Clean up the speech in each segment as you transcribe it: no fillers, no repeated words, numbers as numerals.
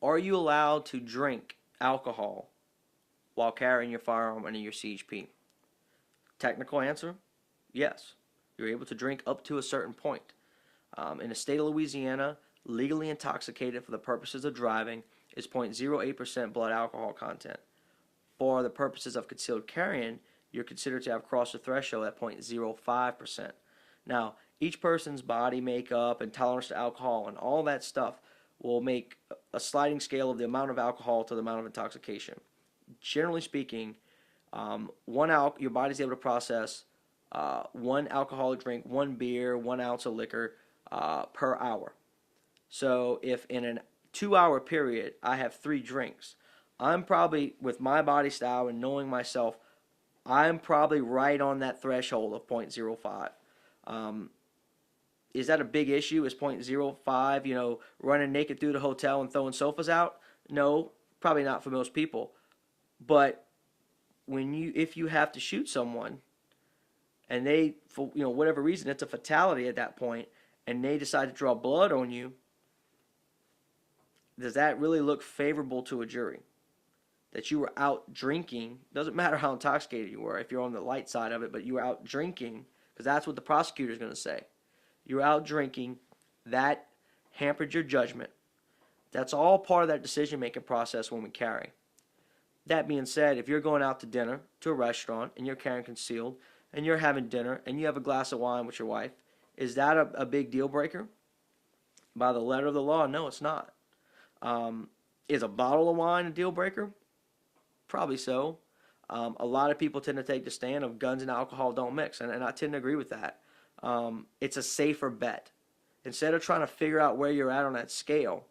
Are you allowed to drink alcohol while carrying your firearm under your CHP? Technical answer, yes. You're able to drink up to a certain point. In the state of Louisiana, legally intoxicated for the purposes of driving is 0.08% blood alcohol content. For the purposes of concealed carrying, you're considered to have crossed the threshold at 0.05%. Now, each person's body makeup and tolerance to alcohol and all that stuff will make a sliding scale of the amount of alcohol to the amount of intoxication. Generally speaking, your body's able to process one alcoholic drink, one beer, 1 ounce of liquor per hour. So if in a 2-hour period I have 3 drinks, I'm probably, with my body style and knowing myself, I'm probably right on that threshold of 0.05. Is that a big issue? Is 0.05, running naked through the hotel and throwing sofas out? No, probably not for most people. But if you have to shoot someone, and they, for whatever reason, it's a fatality at that point, and they decide to draw blood on you, does that really look favorable to a jury? That you were out drinking, doesn't matter how intoxicated you were, if you're on the light side of it, but you were out drinking, because that's what the prosecutor is going to say. You were out drinking, that hampered your judgment. That's all part of that decision-making process when we carry. That being said, if you're going out to dinner, to a restaurant, and you're carrying concealed, and you're having dinner, and you have a glass of wine with your wife, is that a big deal breaker? By the letter of the law, no, it's not. Is a bottle of wine a deal breaker? Probably so. A lot of people tend to take the stand of guns and alcohol don't mix, and I tend to agree with that. It's a safer bet. Instead of trying to figure out where you're at on that scale,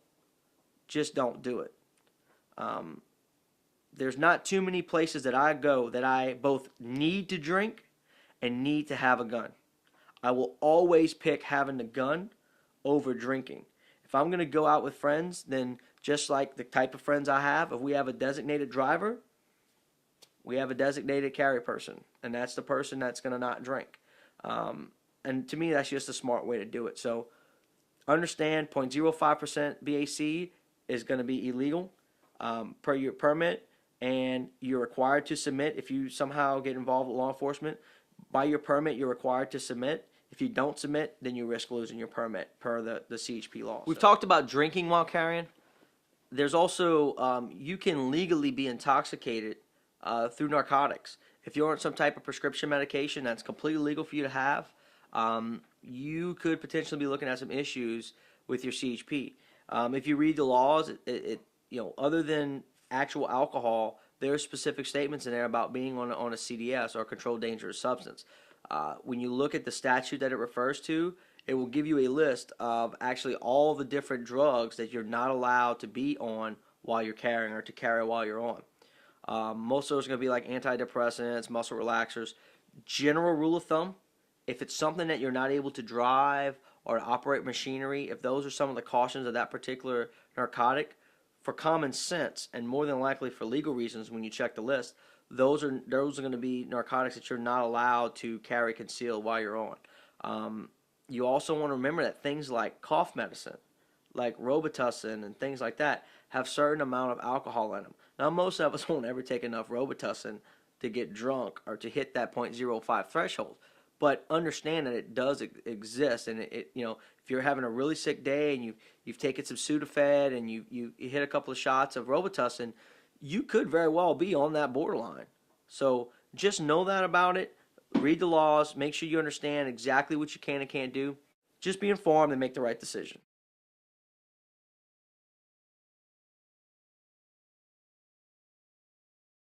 just don't do it. There's not too many places that I go that I both need to drink and need to have a gun. I will always pick having the gun over drinking. If I'm going to go out with friends, then just like the type of friends I have, if we have a designated driver, we have a designated carry person, and that's the person that's going to not drink. And to me, that's just a smart way to do it. So understand 0.05% BAC is going to be illegal per your permit, and you're required to submit if you somehow get involved with law enforcement. By your permit, you're required to submit. If you don't submit, then you risk losing your permit per the CHP law. We've talked about drinking while carrying. There's also, you can legally be intoxicated through narcotics. If you're on some type of prescription medication that's completely legal for you to have, you could potentially be looking at some issues with your CHP. If you read the laws, other than actual alcohol, there are specific statements in there about being on a CDS, or a controlled dangerous substance. When you look at the statute that it refers to, it will give you a list of actually all the different drugs that you're not allowed to be on while you're carrying, or to carry while you're on. Most of those are going to be like antidepressants, muscle relaxers. General rule of thumb, if it's something that you're not able to drive or to operate machinery, if those are some of the cautions of that particular narcotic, for common sense and more than likely for legal reasons, when you check the list, those are going to be narcotics that you're not allowed to carry concealed while you're on. You also want to remember that things like cough medicine, like Robitussin and things like that, have certain amount of alcohol in them. Now, most of us won't ever take enough Robitussin to get drunk or to hit that 0.05 threshold. But understand that it does exist, and if you're having a really sick day and you've taken some Sudafed and you hit a couple of shots of Robitussin, you could very well be on that borderline. So just know that about it. Read the laws. Make sure you understand exactly what you can and can't do. Just be informed and make the right decision.